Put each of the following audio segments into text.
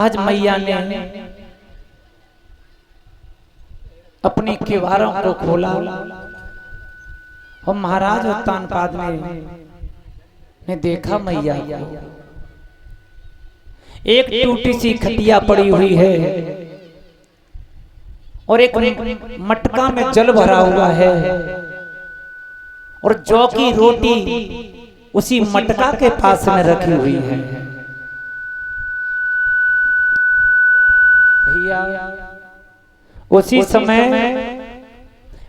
आज मैया ने अपनी किवारों को खोला और महाराज उत्तानपाद ने देखा मैया को। एक टूटी सी खटिया पड़ी हुई है और एक मटका में जल भरा हुआ है और जौ की रोटी उसी मटका के पास में रखी हुई है। भैया उसी समय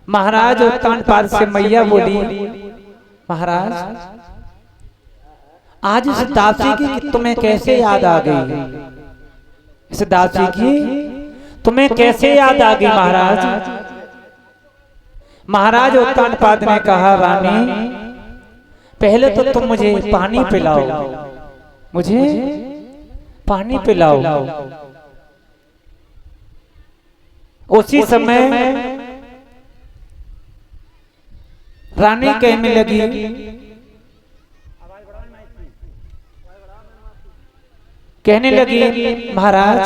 महाराज उत्तानपाद से मैया बोली, महाराज आज इस दासी की तुम्हें कैसे याद आ गई? इस दासी की तुम्हें कैसे याद आ गई महाराज? महाराज उत्तानपाद ने कहा, रानी पहले तो तुम मुझे पानी पिलाओ, मुझे पानी पिलाओ। उसी समय रानी कहने लगी महाराज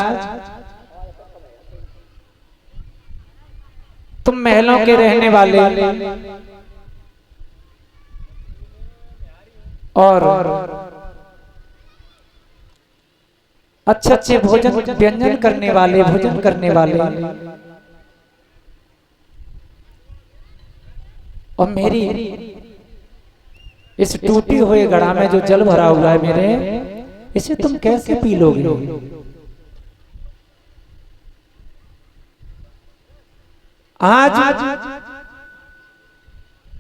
तुम महलों के रहने वाले और अच्छे अच्छे भोजन व्यंजन करने वाले, भोजन करने वाले, और मेरी इस टूटी हुए घड़ा में जो जल भरा हुआ है मेरे, इसे तुम कैसे पी लोगे? आज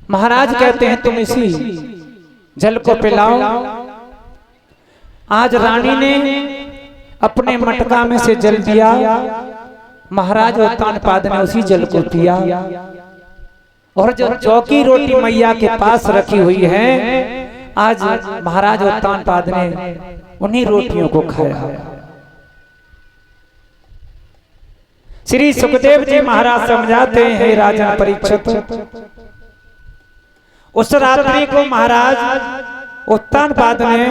महाराज कहते हैं तुम इसी जल को पिलाओ। आज रानी ने अपने मटका में से जल दिया, महाराज उत्तानपाद ने उसी जल को पिया और जो जौ की रोटी मैया के पास रखी हुई है, आज महाराज उत्तानपाद ने उन्हीं रोटियों को खाया। श्री सुखदेव जी महाराज समझाते हैं, राजा परीक्षित उस रात्रि को महाराज उत्तानपाद ने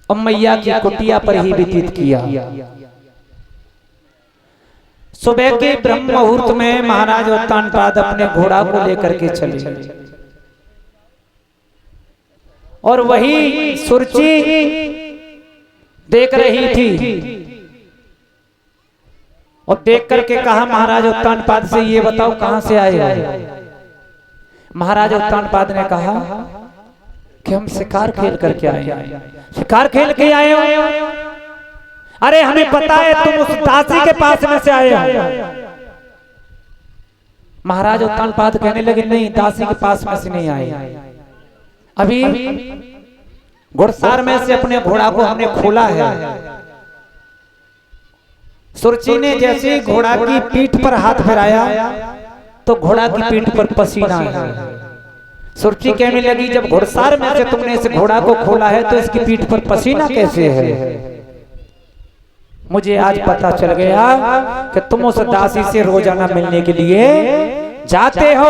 और मैया की कुटिया पर ही व्यतीत किया। सुबह के ब्रह्म मुहूर्त में महाराज उत्तानपाद अपने घोड़ा को लेकर के चले और वही सुरची देख रही थी और देख करके कहा महाराज उत्तानपाद से, ये बताओ कहां से आए हो? महाराज उत्तानपाद ने कहा कि हम शिकार खेल करके आए हैं। शिकार खेल के आए हो? अरे हमें पता है तुम उस दासी के पास में से आए हो। महाराज उत्तानपाद कहने लगे, नहीं, दासी के पास में से नहीं आए, अभी घुड़सार में से अपने घोड़ा को हमने खोला है। सुरची ने जैसे घोड़ा की पीठ पर हाथ फिराया तो घोड़ा की पीठ पर पसीना है। सुरची कहने लगी, जब घुड़सार में से तुमने इस घोड़ा को खोला है तो इसकी पीठ पर पसीना कैसे है? मुझे आज पता चल गया कि तुम उस दासी से रोजाना मिलने के लिए जाते हो।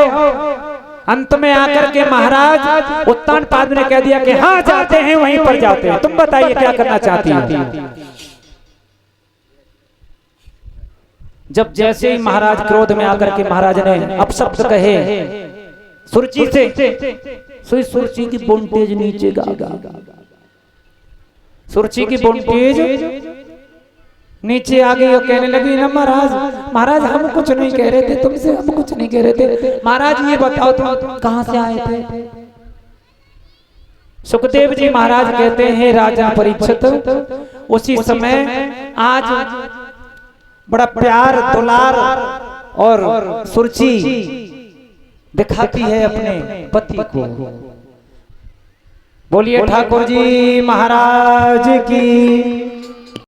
अंत में आकर के महाराज उत्तानपाद ने कह दिया कि हाँ जाते हैं, वहीं पर जाते हैं। तुम बताइए क्या करना चाहती हो? जब जैसे ही महाराज क्रोध में आकर के महाराज ने अपशब्द कहे सुरची से, सुरची की बोनटेज नीचे गा, सुरची की बोनटेज नीचे आ गई और कहने लगी, ना महाराज हम कुछ नहीं कह रहे थे तुमसे, हम कुछ नहीं कह रहे थे। महाराज ये बताओ तुम कहां से आए थे? सुखदेव जी महाराज कहते हैं, राजा परीक्षित उसी समय आज बड़ा प्यार दुलार और सुरची दिखाती है अपने पति को। बोलिए ठाकुर जी महाराज की।